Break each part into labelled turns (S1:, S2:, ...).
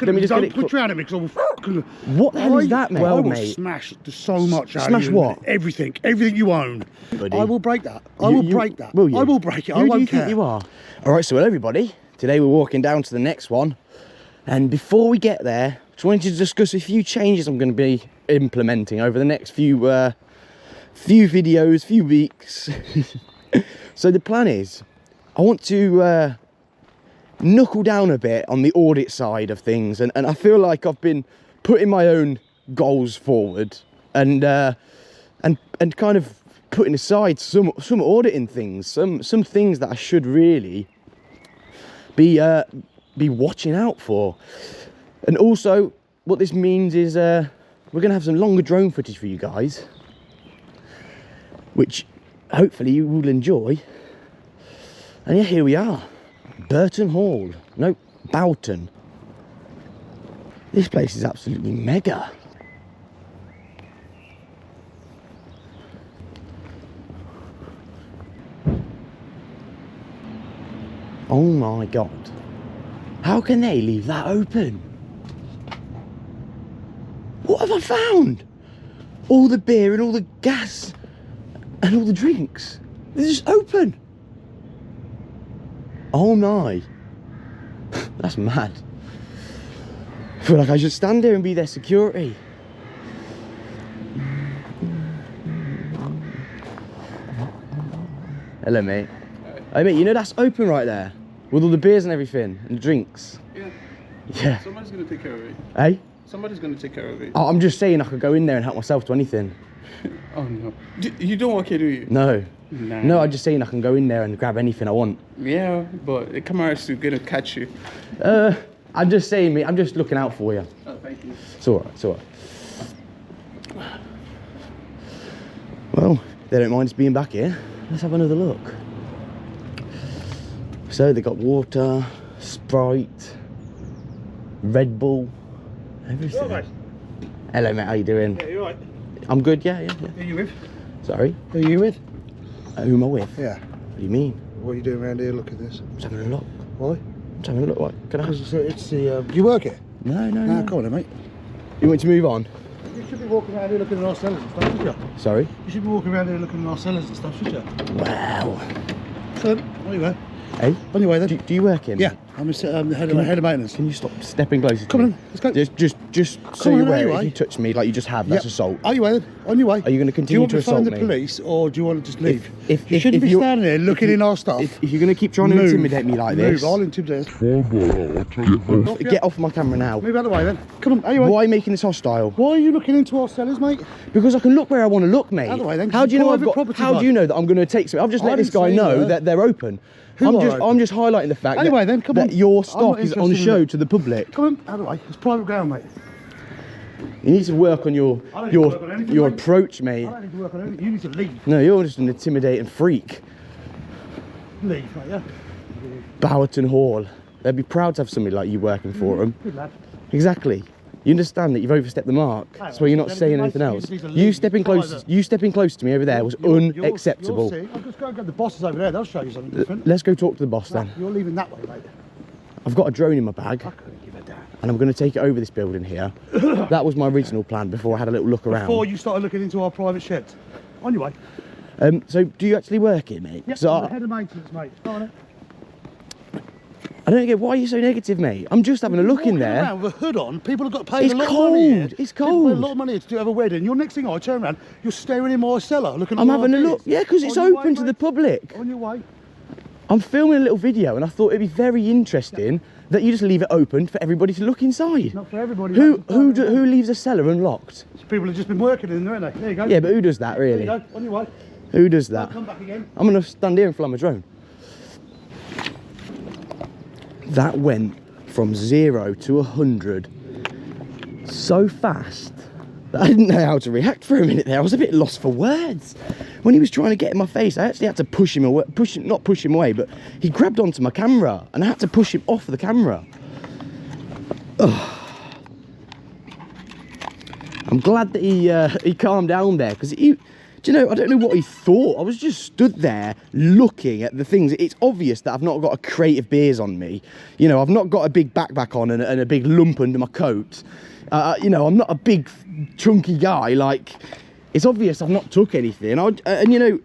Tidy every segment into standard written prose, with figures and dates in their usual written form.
S1: Let me just
S2: don't
S1: get it.
S2: put your hand at me because
S1: What the hell is that, mate?
S2: I will
S1: mate.
S2: smash so much out
S1: Smash
S2: of you.
S1: what?
S2: Everything you own.
S1: Buddy.
S2: I will break that. I will break that.
S1: Will you?
S2: I will break it.
S1: Who
S2: I won't
S1: do you
S2: care.
S1: think you are? All right, so hello everybody. Today we're walking down to the next one. And before we get there, just wanted to discuss a few changes I'm going to be implementing over the next few videos, few weeks. So the plan is, I want to knuckle down a bit on the audit side of things, and I feel like I've been putting my own goals forward and kind of putting aside some auditing things, some things that I should really be watching out for. And also what this means is we're gonna have some longer drone footage for you guys, which hopefully you will enjoy. And yeah, here we are, Burton Hall. No, Boughton. This place is absolutely mega. Oh my God. How can they leave that open? What have I found? All the beer and all the gas and all the drinks. They're just open. Oh my. That's mad. I feel like I should stand here and be their security. Hello, mate. Hey, mate, you know that's open right there? With all the beers and everything, and the drinks.
S3: Yeah.
S1: Yeah.
S3: Somebody's going to take care of it.
S1: Hey?
S3: Somebody's going to take care of it.
S1: Oh, I'm just saying I could go in there and help myself to anything.
S3: Oh, no. You don't work here, do you?
S1: No.
S3: Nah.
S1: No, I'm just saying I can go in there and grab anything I want.
S3: Yeah, but the camera's going to catch you.
S1: I'm just saying, mate, I'm just looking out for you.
S3: Oh, thank you.
S1: It's all right, it's all right. Well, they don't mind us being back here. Let's have another look. So they got water, Sprite, Red Bull, everything.
S2: Hello, mate.
S1: Hello, mate, how you doing?
S2: Yeah, you alright?
S1: I'm good, yeah.
S2: Who are you with?
S1: Sorry?
S2: Who are you with?
S1: Who am I with?
S2: Yeah.
S1: What do you mean?
S2: What are you doing around here? Look at this.
S1: I'm just having a look.
S2: Why?
S1: I'm just having a look. What? Can I?
S2: Because it's the. Do you work here?
S1: No.
S2: Come on then, mate.
S1: You want to move on?
S2: You should be walking around here looking at our cellars and stuff, shouldn't you?
S1: Sorry?
S2: You should be walking around here looking at our cellars and stuff, shouldn't you?
S1: Wow.
S2: So, on your way.
S1: Hey?
S2: On your way then.
S1: Do you work here?
S2: Yeah, I'm the head of maintenance.
S1: Can you stop stepping closer to
S2: Come
S1: me?
S2: on, let's go.
S1: Just so
S2: Come on,
S1: you're aware,
S2: anyway.
S1: if you touch me like you just have, that's assault.
S2: On your way then. On your way.
S1: Are you going to continue to assault
S2: Do you
S1: me?
S2: want to phone the police or do you want to just leave?
S1: If
S2: you shouldn't be
S1: you're-
S2: standing there looking in our stuff.
S1: If you're going to keep trying to intimidate me like this,
S2: I'll intimidate.
S1: get off my camera now.
S2: Move out of the way then. Come on, anyway.
S1: Why are you making this hostile?
S2: Why are you looking into our cellars, mate?
S1: Because I can look where I want to look, mate.
S2: Out of the way then, 'cause
S1: How do you
S2: it's
S1: know
S2: private property,
S1: How
S2: bud.
S1: do you know that I'm going to take something? I've just let
S2: I
S1: this
S2: didn't
S1: guy
S2: say
S1: know
S2: that.
S1: that they're open.
S2: Who are
S1: I'm just highlighting the fact
S2: Anyway then, come
S1: that
S2: on.
S1: your
S2: I'm
S1: stock
S2: not
S1: is on
S2: interested in
S1: show
S2: that.
S1: to the public.
S2: Come on, out of the way. It's private ground, mate.
S1: You need to work on your
S2: I don't need to work on anything,
S1: your
S2: mate.
S1: approach, mate.
S2: I don't need to work on anything. You need to leave.
S1: No, you're just an intimidating freak.
S2: Leave, mate, yeah?
S1: Bowerton Hall. They'd be proud to have somebody like you working for them.
S2: Good lad.
S1: Exactly. You understand that you've overstepped the mark. That's why you're not saying anything else. You stepping close to me over there was unacceptable.
S2: You'll see. I'll just go and get the bosses over there. They'll show you something different.
S1: Let's go talk to the boss
S2: No,
S1: then.
S2: you're leaving that way, mate.
S1: I've got a drone in my bag
S2: I couldn't give a damn.
S1: and I'm going to take it over this building here. That was my original plan before I had a little look around.
S2: Before you started looking into our private sheds. On your way.
S1: So do you actually work here, mate?
S2: Yeah,
S1: So
S2: I'm the head of maintenance, mate. Go on it.
S1: I don't get why you're so negative, mate. I'm just having a look in
S2: Walking
S1: there.
S2: around with a hood on, people have got paid
S1: It's
S2: a lot of money here.
S1: cold, it's
S2: People pay
S1: cold.
S2: a lot of money to have a wedding. Your next thing I turn around, you're staring in my cellar looking at
S1: I'm
S2: all
S1: having a
S2: our
S1: look.
S2: beers.
S1: Yeah, because it's
S2: On your
S1: open
S2: way,
S1: to the
S2: mate.
S1: public.
S2: On your way.
S1: I'm filming a little video and I thought it'd be very interesting that you just leave it open for everybody to look inside.
S2: Not for everybody.
S1: Who
S2: mate.
S1: who leaves a cellar unlocked?
S2: People have just been working in there, haven't they? There you go.
S1: Yeah, but who does that
S2: There
S1: really?
S2: you go. On your way.
S1: Who does that?
S2: Come back again.
S1: I'm gonna stand here and fly my drone. That went from 0 to 100 so fast that I didn't know how to react for a minute there. I was a bit lost for words. When he was trying to get in my face, I actually had to push him away, not push him away, but he grabbed onto my camera and I had to push him off the camera. Ugh. I'm glad that he calmed down there, because Do you know, I don't know what he thought. I was just stood there looking at the things. It's obvious that I've not got a crate of beers on me. You know, I've not got a big backpack on and a big lump under my coat. You know, I'm not a big chunky guy. Like, it's obvious I've not took anything. And you know,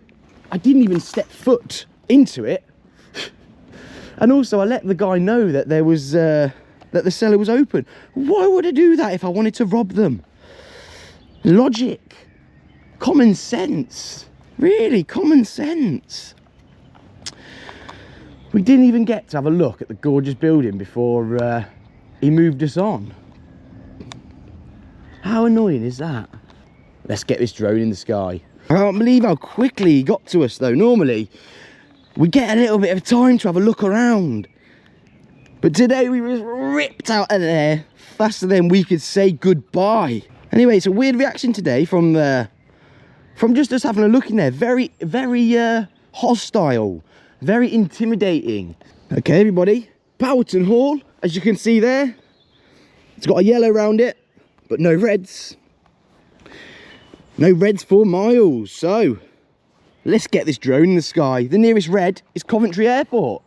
S1: I didn't even step foot into it. And also I let the guy know that there was, that the cellar was open. Why would I do that if I wanted to rob them? Logic. Common sense. Really, common sense. We didn't even get to have a look at the gorgeous building before he moved us on. How annoying is that? Let's get this drone in the sky. I can't believe how quickly he got to us though. Normally, we get a little bit of time to have a look around. But today we was ripped out of there faster than we could say goodbye. Anyway, it's a weird reaction today from just us having a look in there. Very, very hostile, very intimidating. Okay, everybody, Bowerton Hall, as you can see there. It's got a yellow around it, but no reds. No reds for miles. So, let's get this drone in the sky. The nearest red is Coventry Airport.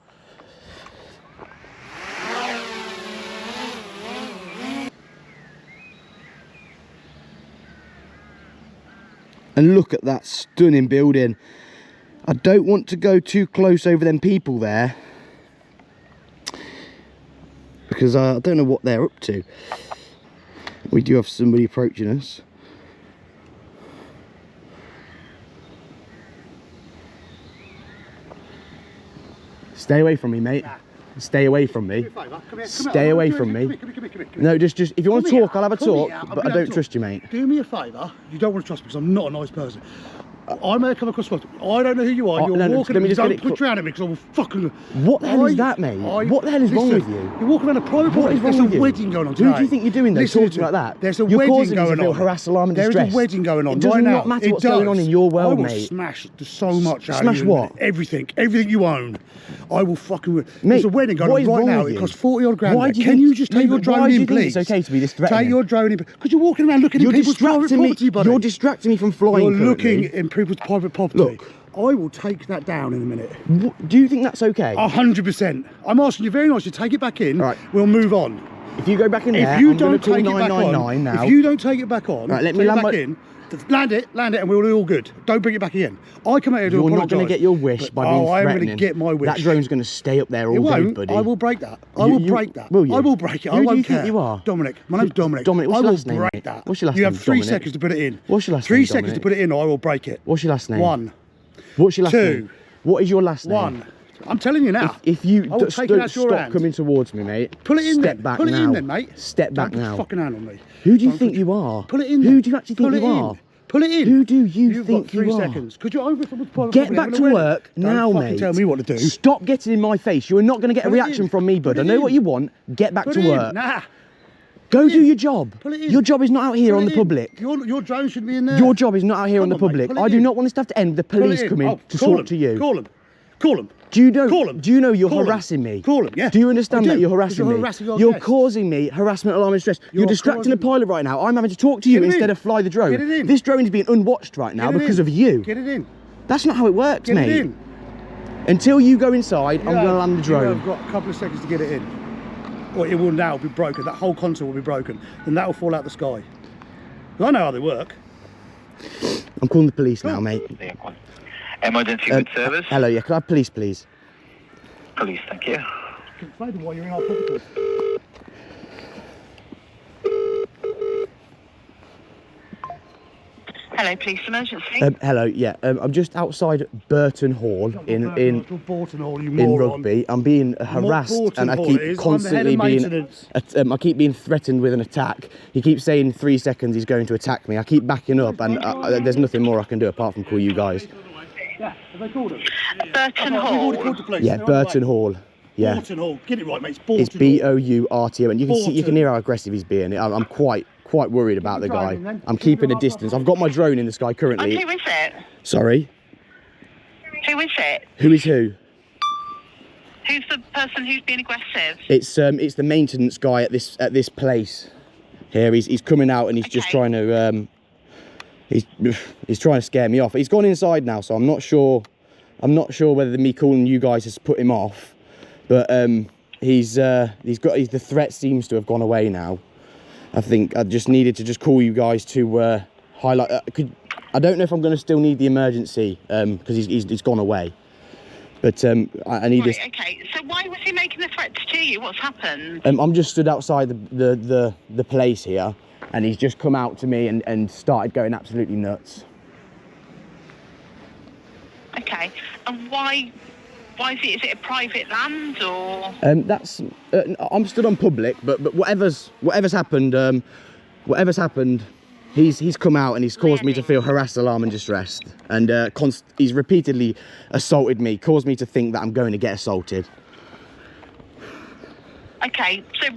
S1: And look at that stunning building. I don't want to go too close over them people there, because I don't know what they're up to. We do have somebody approaching us. Stay away from me, mate. Stay away from me. Stay away from me. No, just if you want to talk, I'll have a talk, but I don't trust you, mate.
S2: Do me a favour. You don't want to trust me because I'm not a nice person. I may come across. I don't know who you are. You're walking at me. Don't put your hand at me because I will fucking.
S1: What the hell is that, mate? What the hell is wrong with you?
S2: You're walking around a private property. There's a wedding going on today.
S1: Who do you think you're doing though, talking like that?
S2: There's a
S1: you're
S2: wedding going on.
S1: Harass, alarm, and distress.
S2: There's a wedding going on
S1: it does
S2: right
S1: not
S2: now.
S1: matter what's going on in your world, mate.
S2: I will smash so much out
S1: Smash
S2: of you.
S1: what?
S2: Everything you own. I will fucking.
S1: Mate,
S2: there's a wedding going on right now. It costs 40 odd grand. Can you just take your drone in, please?
S1: It's okay to be this threatening.
S2: Take your drone in because you're walking around looking at people's private property, buddy.
S1: You're distracting me from flying.
S2: You're looking in people's private property.
S1: Look.
S2: I will take that down in a minute.
S1: Do you think that's okay?
S2: 100%. I'm asking you very nicely, take it back in.
S1: Right.
S2: We'll move on.
S1: If you go back in there,
S2: if you
S1: I'm
S2: don't
S1: call
S2: take it back
S1: 999
S2: on,
S1: now.
S2: if you don't take it back on,
S1: right, let me land back
S2: in. Land it, and we'll be all good. Don't bring it back again. I come out here to apologise.
S1: You're not going to get your wish by being threatening.
S2: I'm going to get my wish.
S1: That drone's going to stay up there all day, buddy.
S2: I will break that. I will break that.
S1: Will you?
S2: I will break it.
S1: Who
S2: I won't
S1: do you
S2: care.
S1: think you are?
S2: Dominic. My name's Dominic.
S1: Dominic, what's your last name,
S2: I will break
S1: mate?
S2: that.
S1: What's your last name?
S2: You have 3
S1: Dominic?
S2: seconds to put it in.
S1: What's your last name,
S2: 3 seconds to put it in or I will break it.
S1: What's your last name?
S2: 1.
S1: What's your last
S2: 2.
S1: name? What is your last name?
S2: 1. I'm telling you now.
S1: If you
S2: take it out your
S1: stop
S2: hand.
S1: coming towards me, mate.
S2: Pull it in
S1: Step
S2: then.
S1: back
S2: Pull it
S1: now.
S2: in then, mate.
S1: Step back
S2: Don't
S1: now.
S2: put your fucking hand on me.
S1: Who do you think you are?
S2: Pull it in.
S1: Who do you actually think
S2: Pull it
S1: you
S2: in.
S1: are?
S2: Pull it in.
S1: Who do you
S2: You've
S1: think
S2: got 3
S1: you are?
S2: seconds. Could you over someone's private
S1: Get
S2: property
S1: back
S2: having
S1: to
S2: a wedding?
S1: work now,
S2: Don't
S1: mate.
S2: fucking tell me what to do.
S1: Stop getting in my face. You are not going to get a
S2: Put it
S1: reaction
S2: in.
S1: from me, bud.
S2: Put
S1: I
S2: it
S1: know
S2: in.
S1: what you want. Get back
S2: Put
S1: to
S2: it in.
S1: work.
S2: Nah.
S1: Go
S2: Put it
S1: do
S2: in.
S1: your job.
S2: Put it in.
S1: Your job is not out here
S2: Put
S1: on
S2: it
S1: the
S2: in.
S1: public.
S2: Your drone should be in there.
S1: Your job is not out here on the
S2: Come on, mate.
S1: public.
S2: Pull it
S1: I do
S2: in.
S1: not want this to have to end with the
S2: Pull it
S1: police
S2: in.
S1: coming
S2: Oh,
S1: to
S2: call
S1: talk
S2: him.
S1: to you.
S2: Call him. Call him.
S1: Do you know?
S2: Call him.
S1: Do you know you're
S2: Call him.
S1: harassing me?
S2: Call him, yeah.
S1: Do you understand
S2: I
S1: that
S2: do,
S1: you're
S2: 'cause
S1: harassing
S2: you're
S1: me?
S2: harassing our
S1: You're
S2: guests.
S1: causing me harassment, alarm, and stress. You're distracting the
S2: causing-
S1: pilot right now. I'm having to talk to you
S2: Get it
S1: instead
S2: in.
S1: of fly the drone.
S2: Get it in.
S1: This drone is being unwatched right now
S2: Get it
S1: because
S2: in.
S1: of you.
S2: Get it in.
S1: That's not how it works,
S2: Get
S1: mate.
S2: it in.
S1: Until you go inside, I'm going to land the drone.
S2: You've got a couple of seconds to get it in. Or it will now be broken. That whole console will be broken. Then that will fall out the sky. I know how they work.
S1: I'm calling the police now, mate.
S4: Emergency good service.
S1: Hello, yeah, can I have police, please?
S4: Police, thank you.
S2: Explain to why you're in our property.
S5: Hello, police emergency.
S1: Hello, yeah, I'm just outside Burton Hall in
S2: Bolton Hall, you
S1: in
S2: moron.
S1: Rugby. I'm being harassed
S2: Bolton
S1: and I
S2: Hall
S1: keep
S2: it is.
S1: constantly
S2: I'm the head
S1: being
S2: of maintenance.
S1: I keep being threatened with an attack. He keeps saying in 3 seconds he's going to attack me. I keep backing up and there's nothing more I can do apart from call you guys.
S2: Yeah, have they called him?
S5: Burton
S2: We've already
S5: Hall.
S2: called the police.
S1: Yeah,
S2: They're on the
S1: Burton
S2: way.
S1: Hall. Yeah.
S2: Bolton Hall. Get it right, mate. It's Bolton
S1: It's Bourton, and you can see, you can
S2: Bolton.
S1: hear how aggressive he's being. I'm quite worried about the guy.
S2: driving then.
S1: I'm keeping a distance. I've got my drone in the sky
S5: And
S1: currently.
S5: who is it?
S1: Sorry.
S5: Who is it?
S1: Who is who?
S5: Who's the person who's being aggressive?
S1: It's the maintenance guy at this place. Here he's coming out and he's just
S5: Okay.
S1: trying to He's trying to scare me off. He's gone inside now, so I'm not sure whether me calling you guys has put him off, but the threat seems to have gone away now. I think I just needed to just call you guys to highlight. I don't know if I'm going to still need the emergency because he's gone away. But I need this.
S5: Okay, so why was he making the threats to you? What's happened?
S1: I'm just stood outside the place here, and he's just come out to me and started going absolutely nuts.
S5: Okay, and why is it a private land or?
S1: That's I'm stood on public, but whatever's happened, he's come out and he's caused me to feel harassed, alarmed and distressed, and he's repeatedly assaulted me, caused me to think that I'm going to get assaulted.
S5: Okay, so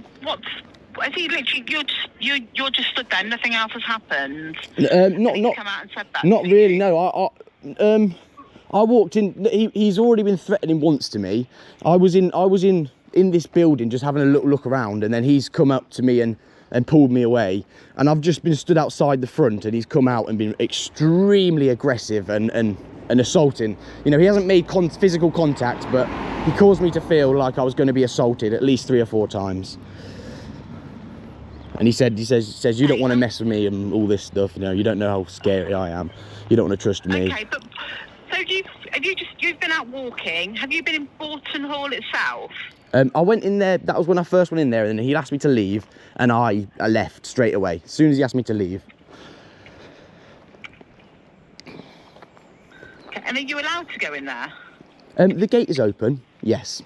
S5: has he literally, you're just stood there, nothing else has happened?
S1: Not
S5: Come out and said that
S1: not
S5: to
S1: really.
S5: you?
S1: No, I walked in. He's already been threatening once to me. I was in this building just having a little look around, and then he's come up to me and pulled me away. And I've just been stood outside the front, and he's come out and been extremely aggressive and assaulting. You know, he hasn't made physical contact, but he caused me to feel like I was going to be assaulted at least 3 or 4 times. And he says you don't want to mess with me and all this stuff. You know, you don't know how scary I am. You don't want to trust me.
S5: Okay, but so you've been out walking. Have you been in Borton Hall itself?
S1: I went in there. That was when I first went in there, and he asked me to leave, and I left straight away as soon as he asked me to leave.
S5: Okay, and are you allowed to go in there?
S1: The gate is open. Yes.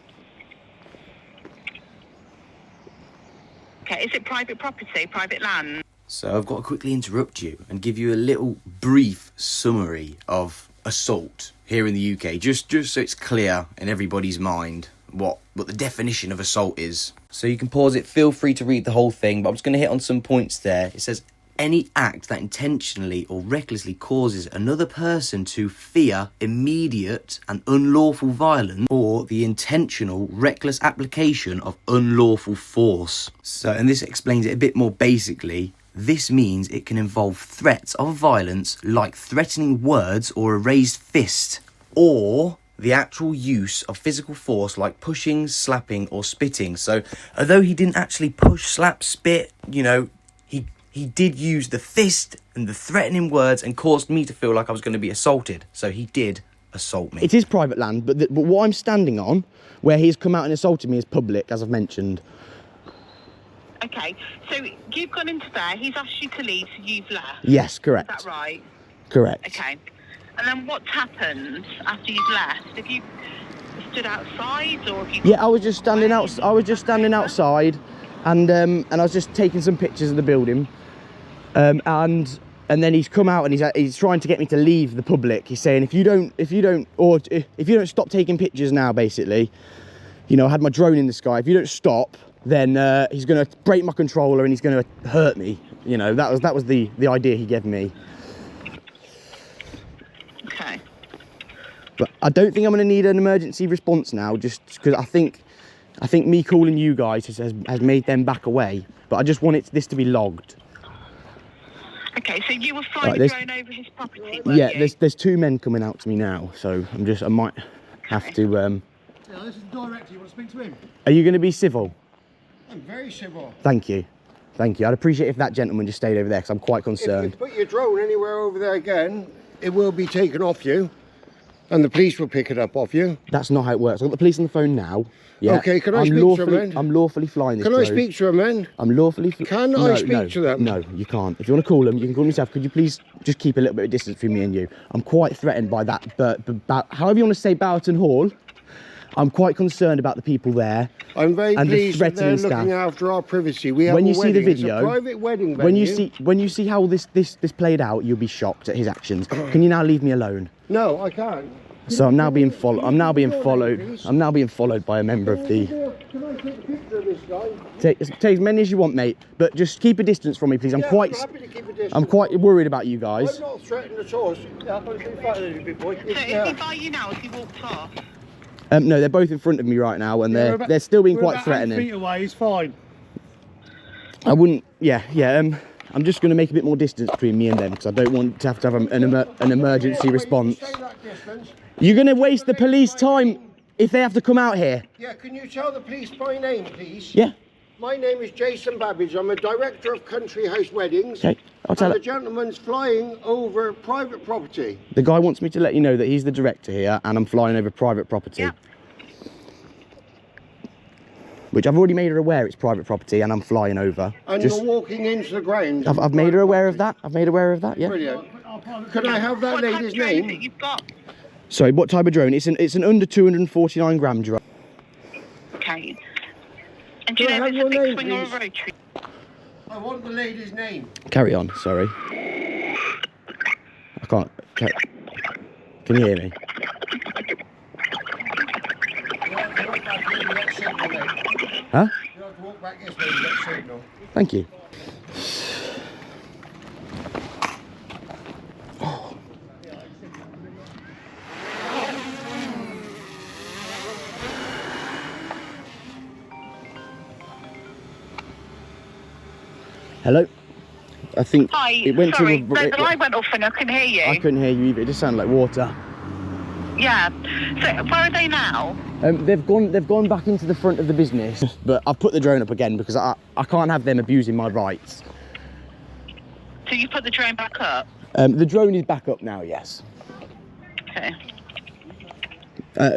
S5: Okay, is it private property, private land?
S6: So I've got to quickly interrupt you and give you a little brief summary of assault here in the UK, just so it's clear in everybody's mind what the definition of assault is. So you can pause it, feel free to read the whole thing, but I'm just going to hit on some points there. It says, any act that intentionally or recklessly causes another person to fear immediate and unlawful violence, or the intentional reckless application of unlawful force. So, and this explains it a bit more basically. This means it can involve threats of violence like threatening words or a raised fist, or the actual use of physical force like pushing, slapping or spitting. So although he didn't actually push, slap, spit, you know, he did use the fist and the threatening words and caused me to feel like I was going to be assaulted. So he did assault me.
S1: It is private land, but what I'm standing on, where he's come out and assaulted me, is public, as I've mentioned.
S5: Okay, so you've gone into there, he's asked you to leave, so you've left.
S1: Yes, correct.
S5: Is that right?
S1: Correct.
S5: Okay. And then what's happened after you've left? Have you stood outside, or have you?
S1: Yeah, I was just standing out. I was just standing outside, and I was just taking some pictures of the building. And then he's come out and he's trying to get me to leave the public. He's saying if you don't stop taking pictures now, basically, you know, I had my drone in the sky. If you don't stop, then he's going to break my controller and he's going to hurt me. You know, that was the idea he gave me.
S5: Okay.
S1: But I don't think I'm going to need an emergency response now, just because I think me calling you guys has made them back away. But I just want this to be logged.
S5: Okay, so you were flying the drone over his property, were
S1: yeah,
S5: you?
S1: there's 2 men coming out to me now, so I might have to.
S2: Yeah, this is the director. You want to speak to him?
S1: Are you going to be civil?
S2: I'm very civil.
S1: Thank you. I'd appreciate if that gentleman just stayed over there, because I'm quite concerned.
S7: If you put your drone anywhere over there again, it will be taken off you, and the police will pick it up off you.
S1: That's not how it works. I've got the police on the phone now. Yeah.
S7: Okay, can I speak to them then?
S1: I'm lawfully flying this
S7: Can I
S1: drone.
S7: speak to them then?
S1: I'm lawfully...
S7: Can I speak to them?
S1: No, you can't. If you want to call them, you can call them yourself. Could you please just keep a little bit of distance between me and you? I'm quite threatened by that, but however you want to say Bowerton Hall, I'm quite concerned about the people there.
S7: I'm very
S1: and
S7: pleased
S1: the
S7: that they're
S1: threatening
S7: looking
S1: staff.
S7: after our privacy. We have
S1: When
S7: a
S1: you see
S7: wedding.
S1: the video,
S7: it's a private wedding venue.
S1: when you see how this played out, you'll be shocked at his actions. Can you now leave me alone?
S7: No, I can't.
S1: So I'm now being followed. I'm now being followed by a member of the.
S7: Can I take a picture of this guy?
S1: Take as many as you want, mate. But just keep a distance from me, please. I'm
S7: Yeah,
S1: quite.
S7: I'm happy to keep a distance.
S1: I'm quite worried about you guys.
S7: I'm not threatened at all. Yeah, I'm going to fight a little bit, boy.
S5: So is he by you now? Has he walked off?
S1: No, they're both in front of me right now, and they're still being quite
S2: We're about 8
S1: threatening.
S2: feet away. He's fine.
S1: I wouldn't. Yeah. I'm just going to make a bit more distance between me and them because I don't want to have an emergency response. You're going to waste the police time if they have to come out here.
S7: Yeah, can you tell the police my name, please?
S1: Yeah.
S7: My name is Jason Babbage. I'm a director of Country House Weddings.
S1: Okay, I'll tell
S7: and
S1: it.
S7: the gentleman's flying over private property.
S1: The guy wants me to let you know that he's the director here and I'm flying over private property.
S5: Yeah.
S1: Which I've already made her aware it's private property and I'm flying over.
S7: And you're walking into the grounds.
S1: I've made her aware of that. I've made her aware of that, yeah.
S7: Brilliant. Can I have that
S5: What type
S7: lady's
S5: of drone is it
S7: name?
S5: you've got?
S1: Sorry, what type of drone? It's an under 249 gram drone.
S5: Okay. And do you
S7: Can I
S5: know if
S7: have
S5: it's a
S7: your
S5: fixed
S7: name,
S5: wing or a
S7: please?
S5: rotary?
S7: I want the lady's name.
S1: Carry on, sorry. I can't. Can you hear me? Huh?
S7: You have to walk back this way to get signal.
S1: Thank you. Hello? I think
S5: Hi,
S1: it went
S5: sorry,
S1: to
S5: the line went off and I couldn't hear you.
S1: I couldn't hear you either. It just sounded like water.
S5: Yeah. So where are they now?
S1: They've gone back into the front of the business, but I've put the drone up again because I can't have them abusing my rights.
S5: So you put the drone back up?
S1: The drone is back up now, yes.
S5: Okay.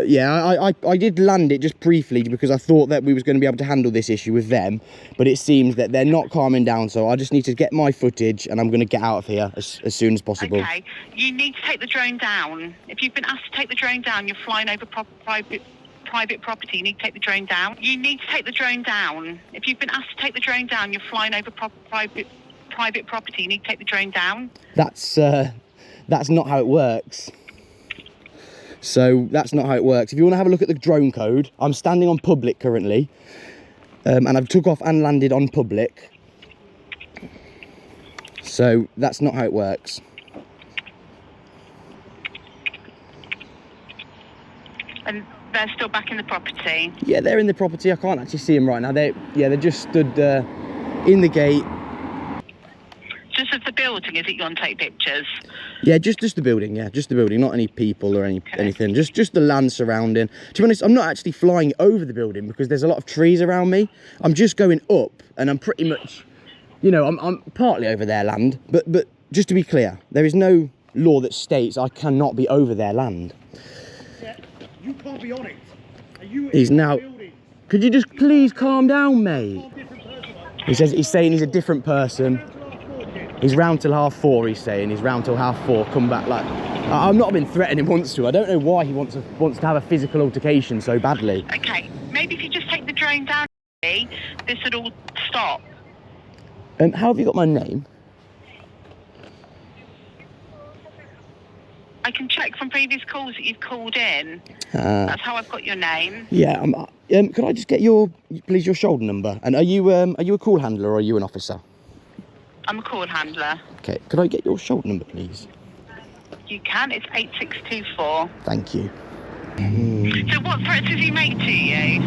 S1: Yeah, I did land it just briefly because I thought that we was going to be able to handle this issue with them, but it seems that they're not calming down, so I just need to get my footage and I'm going to get out of here as soon as possible.
S5: Okay. You need to take the drone down. If you've been asked to take the drone down, you're flying over private property. You need to take the drone down. You need to take the drone down. If you've been asked to take the drone down, you're flying over private property. You need to take the drone down.
S1: That's not how it works. So that's not how it works. If you want to have a look at the drone code, I'm standing on public currently, and I've took off and landed on public. So that's not how it works.
S5: And they're still back in the property.
S1: Yeah, they're in the property. I can't actually see them right now. They just stood in the gate.
S5: Just of the building, is it you want to take pictures?
S1: Yeah, just the building. Yeah, just the building, not any people or anything. Just the land surrounding. To be honest, I'm not actually flying over the building because there's a lot of trees around me. I'm just going up, and I'm pretty much, you know, I'm partly over their land. But just to be clear, there is no law that states I cannot be over their land.
S2: Yeah, you can't be on it. Are you
S1: He's
S2: in the
S1: now.
S2: building?
S1: Could you just please calm down, mate?
S2: Different person, like,
S1: He's saying he's a different person. He's round till 4:30, he's saying. He's round till 4:30, come back like... I've not been threatening him once to. I don't know why he wants to have a physical altercation so badly.
S5: Okay, maybe if you just take the drone down, this would all stop.
S1: How have you got my name?
S5: I can check from previous calls that you've called in. That's how I've got your name.
S1: Yeah, could I just get your shoulder number? And are you a call handler or are you an officer?
S5: I'm a call handler.
S1: Okay, could I get your shoulder number, please?
S5: You can, it's 8624.
S1: Thank you.
S5: So what threats has he made to you?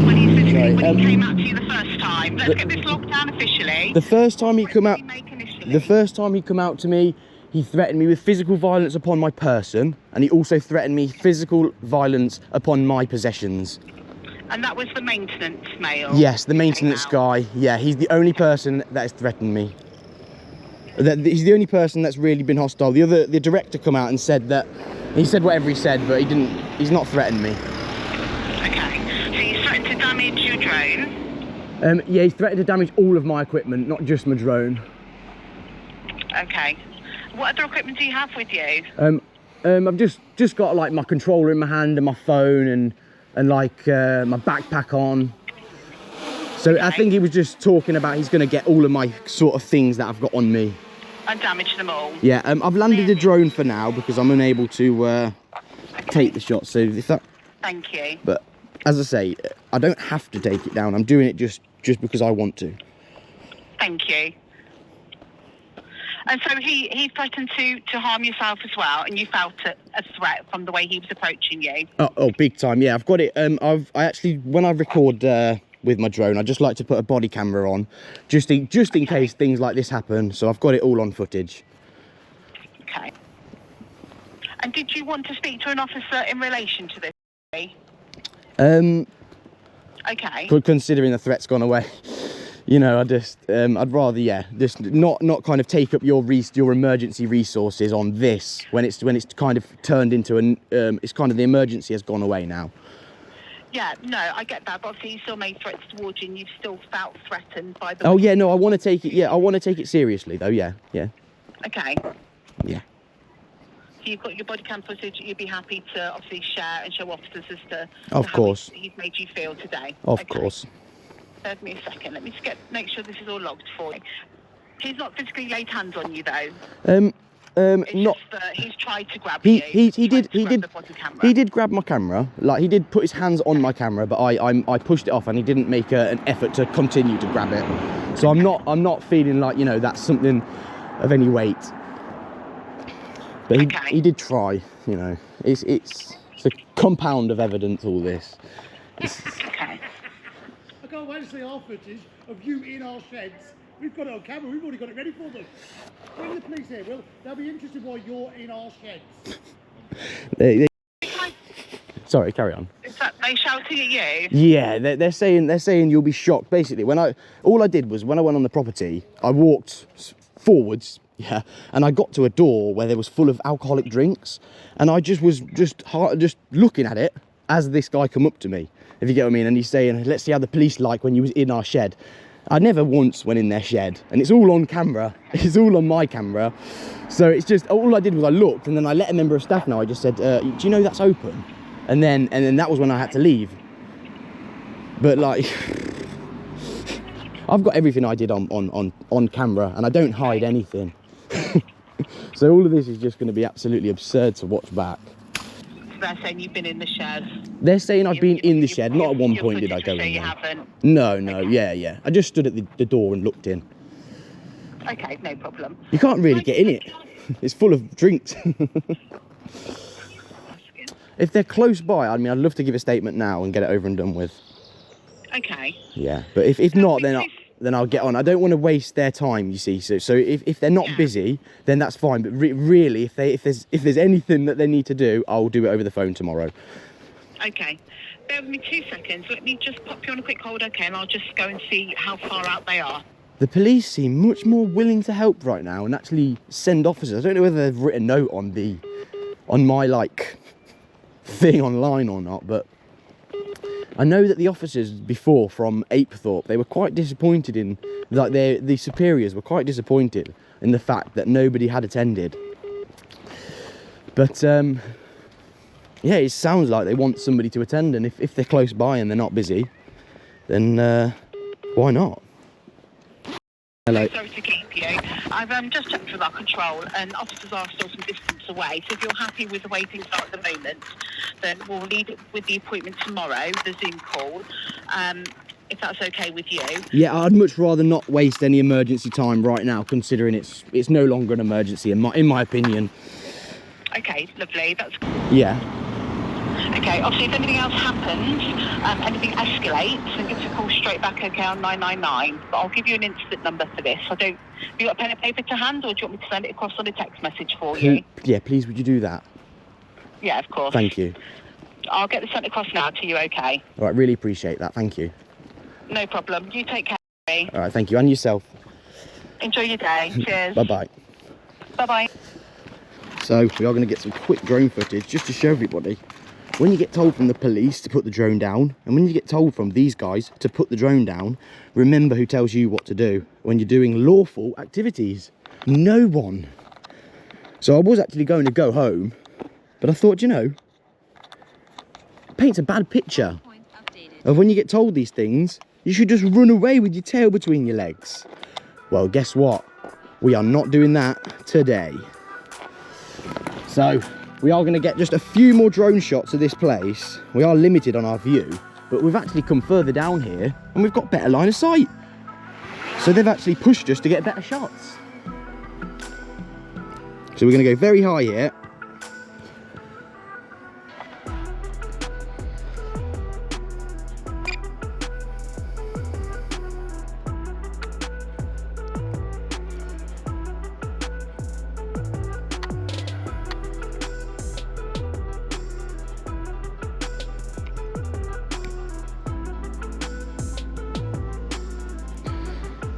S5: When he came out to you the first time? Let's get this locked down officially.
S1: The first time he come out...
S5: What did he make initially?
S1: The first time he come out to me, he threatened me with physical violence upon my person, and he also threatened me physical violence upon my possessions.
S5: And that was the maintenance male?
S1: Yes, the maintenance guy. Yeah, he's the only person that has threatened me. He's the only person that's really been hostile. The director come out and said that he said whatever he said, but he's not threatened me.
S5: Okay, so you threatened to damage your drone?
S1: Yeah, he's threatened to damage all of my equipment, not just my drone.
S5: Okay. What other equipment do you have with you?
S1: I've just got like my controller in my hand and my phone and like my backpack on. So okay. I think he was just talking about he's going to get all of my sort of things that I've got on me.
S5: And damage them all?
S1: Yeah, I've landed the drone for now because I'm unable to take the shot. So if that...
S5: Thank you.
S1: But as I say, I don't have to take it down. I'm doing it just because I want to.
S5: Thank you. And so he threatened to harm yourself as well, and you felt a threat from the way he was approaching you?
S1: Oh, big time, yeah. I've got it. I actually, when I record with my drone. I just like to put a body camera on, just in case things like this happen. So I've got it all on footage.
S5: Okay. And did you want to speak to an officer in relation to this? Okay.
S1: Considering the threat's gone away, you know, I'd rather, just not kind of take up your emergency resources on this when it's kind of turned into it's kind of the emergency has gone away now.
S5: Yeah, no, I get that, but obviously you still made threats towards you and you've still felt threatened by the...
S1: Oh yeah, no, I want to take it, I want to take it seriously though, yeah.
S5: Okay.
S1: Yeah.
S5: So you've got your body cam footage, you'd be happy to obviously share and show officers as to
S1: Of course.
S5: how he's made you feel today.
S1: Of course.
S5: Give me a second, let me just make sure this is all logged for you. He's not physically laid hands on you though? It's
S1: not...
S5: just that he's tried to grab you.
S1: He did
S5: the body camera.
S1: he did grab my camera, like he did put his hands on my camera, but I pushed it off and he didn't make an effort to continue to grab it. So I'm not feeling like, you know, that's something of any weight. But he did try, you know. It's a compound of evidence, all this.
S5: Okay.
S2: I can't wait to see our footage of you in our sheds. We've got it on camera, we've already got it ready for them. Bring the police here, Will. They'll be interested why you're in our sheds.
S1: Sorry, carry on.
S5: Is that they shouting at you?
S1: Yeah, they're saying you'll be shocked. Basically, all I did was when I went on the property, I walked forwards, and I got to a door where there was full of alcoholic drinks, and I just was just looking at it as this guy come up to me, if you get what I mean, and he's saying, "Let's see how the police like when you was in our shed." I never once went in their shed, and it's all on camera. It's all on my camera. So it's just, all I did was I looked, and then I let a member of staff know. I just said, "Do you know that's open?" And then that was when I had to leave. But like, I've got everything I did on camera, and I don't hide anything. So all of this is just going to be absolutely absurd to watch back.
S5: So they're saying you've been in the shed.
S1: They're saying I've been in the shed. Not at one point did I go in there.
S5: You haven't.
S1: No, yeah. I just stood at the door and looked in.
S5: Okay, no problem.
S1: You can't really get in it. It's full of drinks. If they're close by, I mean, I'd love to give a statement now and get it over and done with.
S5: Okay.
S1: Yeah, but if not, then I'll get on. I don't want to waste their time, you see. So if they're not busy, then that's fine. But really, if there's anything that they need to do, I'll do it over the phone tomorrow.
S5: Okay. Bear with me 2 seconds. Let me just pop you on a quick hold, okay? And I'll just go and see how far out they are.
S1: The police seem much more willing to help right now and actually send officers. I don't know whether they've written a note on my like thing online or not, but I know that the officers before from Apethorpe, they were quite disappointed in, like the superiors were quite disappointed in the fact that nobody had attended. But yeah, it sounds like they want somebody to attend, and if they're close by and they're not busy, then why not? Hello.
S5: Sorry to keep you. I've just checked with our control, and officers are still some distance away. So if you're happy with the way things are at the moment, then we'll lead it with the appointment tomorrow, the Zoom call, if that's okay with you.
S1: Yeah, I'd much rather not waste any emergency time right now, considering it's no longer an emergency in my opinion.
S5: Okay, lovely. That's
S1: Yeah.
S5: okay. Obviously, if anything else happens, anything escalates, then give us a call straight back, okay, on 999. But I'll give you an instant number for this. Have you got a pen and paper to hand, or do you want me to send it across on a text message for you?
S1: Yeah, please, would you do that?
S5: Yeah, of course.
S1: Thank you.
S5: I'll get this sent across now to you, okay?
S1: All right, really appreciate that. Thank you.
S5: No problem. You take care.
S1: All right, thank you, and yourself.
S5: Enjoy your day. Cheers.
S1: Bye-bye.
S5: Bye-bye.
S1: So we are going to get some quick drone footage just to show everybody. When you get told from the police to put the drone down, and when you get told from these guys to put the drone down, remember who tells you what to do when you're doing lawful activities. No one. So I was actually going to go home, but I thought, you know, it paints a bad picture of when you get told these things, you should just run away with your tail between your legs. Well, guess what? We are not doing that today. So we are going to get just a few more drone shots of this place. We are limited on our view, but we've actually come further down here and we've got better line of sight. So they've actually pushed us to get better shots. So we're going to go very high here.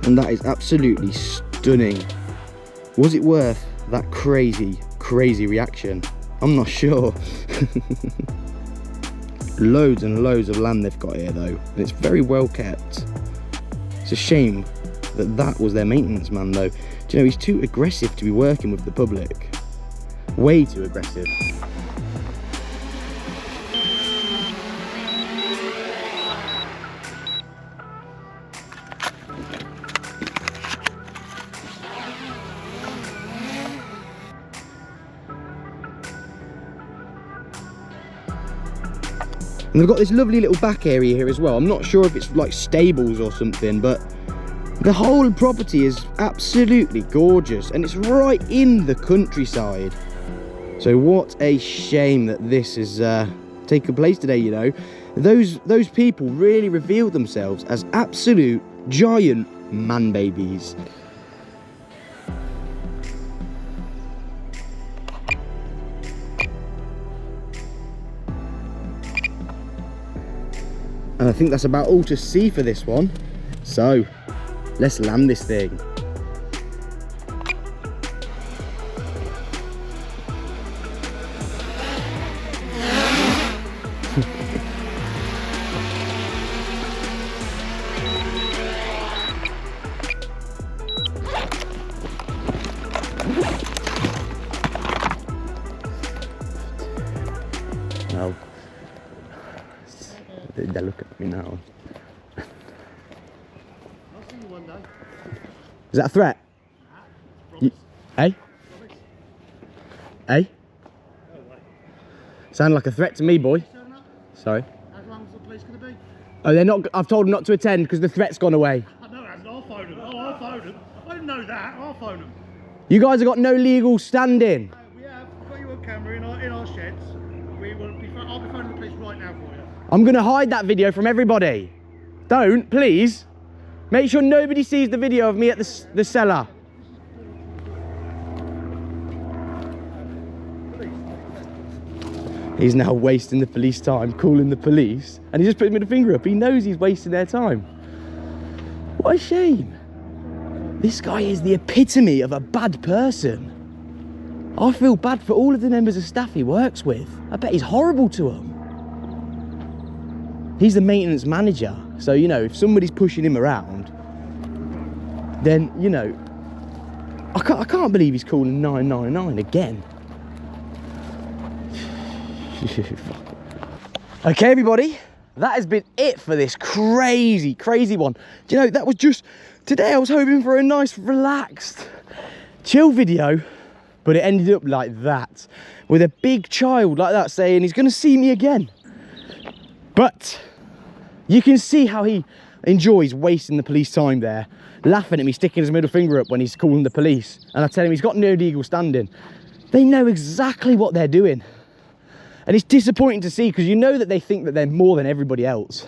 S1: And that is absolutely stunning. Was it worth that crazy reaction? I'm not sure. Loads and loads of land they've got here though, and it's very well kept. It's a shame that that was their maintenance man though. Do you know, he's too aggressive to be working with the public. Way too aggressive. And they've got this lovely little back area here as well. I'm not sure if it's like stables or something, but the whole property is absolutely gorgeous and it's right in the countryside. So what a shame that this is taken place today, you know. Those people really revealed themselves as absolute giant man babies. And I think that's about all to see for this one. So, let's land this thing. Oh. They look at me now.
S2: I'll see you one day.
S1: Is that a threat? You, eh? Eh? Sound like a threat to me, boy. Sorry.
S2: How long is the police going to be?
S1: Oh, they're not. I've told them not to attend because the threat's gone away.
S2: I know it hasn't. I'll phone them. Oh, I'll phone them. I didn't know that. I'll phone them.
S1: You guys have got no legal standing.
S2: We have. We've got you on camera in our sheds. I'll be phoning the police right now for you.
S1: I'm going to hide that video from everybody. Don't, please. Make sure nobody sees the video of me at the cellar. He's now wasting the police time, calling the police. And he just put me the finger up. He knows he's wasting their time. What a shame. This guy is the epitome of a bad person. I feel bad for all of the members of staff he works with. I bet he's horrible to them. He's the maintenance manager. So, you know, if somebody's pushing him around, then, you know, I can't believe he's calling 999 again. Okay, everybody, that has been it for this crazy one. Do you know, that was just, today I was hoping for a nice, relaxed, chill video, but it ended up like that, with a big child like that saying he's going to see me again. But you can see how he enjoys wasting the police time there, laughing at me, sticking his middle finger up when he's calling the police. And I tell him he's got no legal standing. They know exactly what they're doing. And it's disappointing to see, because you know that they think that they're more than everybody else.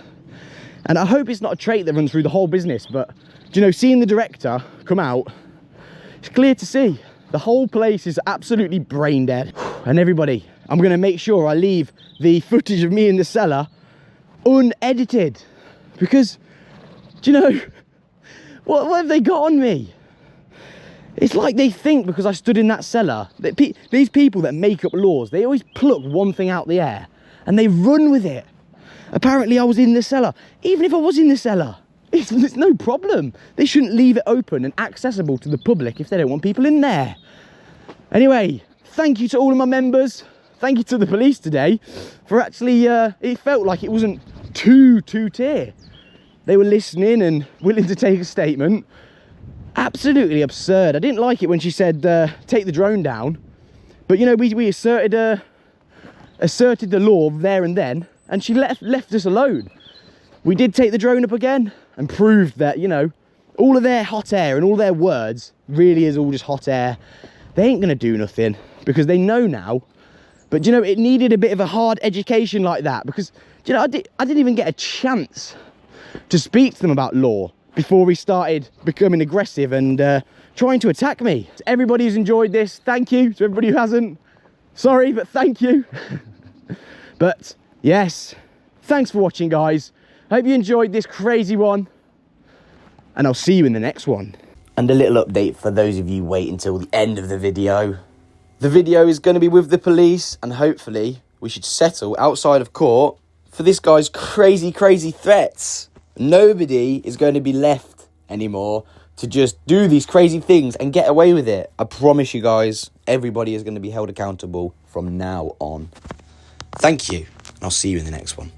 S1: And I hope it's not a trait that runs through the whole business, but, do you know, seeing the director come out, it's clear to see the whole place is absolutely brain dead. And everybody, I'm going to make sure I leave the footage of me in the cellar unedited, because, do you know, what have they got on me? It's like they think because I stood in that cellar, that these people that make up laws, they always pluck one thing out the air and they run with it. Apparently I was in the cellar. Even if I was in the cellar, it's no problem. They shouldn't leave it open and accessible to the public if they don't want people in there. Anyway, thank you to all of my members. Thank you to the police today for actually, it felt like it wasn't too tier. They were listening and willing to take a statement. Absolutely absurd. I didn't like it when she said, take the drone down. But, you know, we asserted the law there and then, and she left us alone. We did take the drone up again and proved that, you know, all of their hot air and all their words really is all just hot air. They ain't going to do nothing because they know now. But, you know, it needed a bit of a hard education like that because, you know, I didn't even get a chance to speak to them about law before we started becoming aggressive and trying to attack me. To everybody who's enjoyed this, thank you. To everybody who hasn't, sorry, but thank you. But yes, thanks for watching, guys. I hope you enjoyed this crazy one. and I'll see you in the next one.
S6: And a little update for those of you wait until the end of the video. The video is going to be with the police, and hopefully we should settle outside of court for this guy's crazy threats. Nobody is going to be left anymore to just do these crazy things and get away with it. I promise you guys, everybody is going to be held accountable from now on. Thank you, and I'll see you in the next one.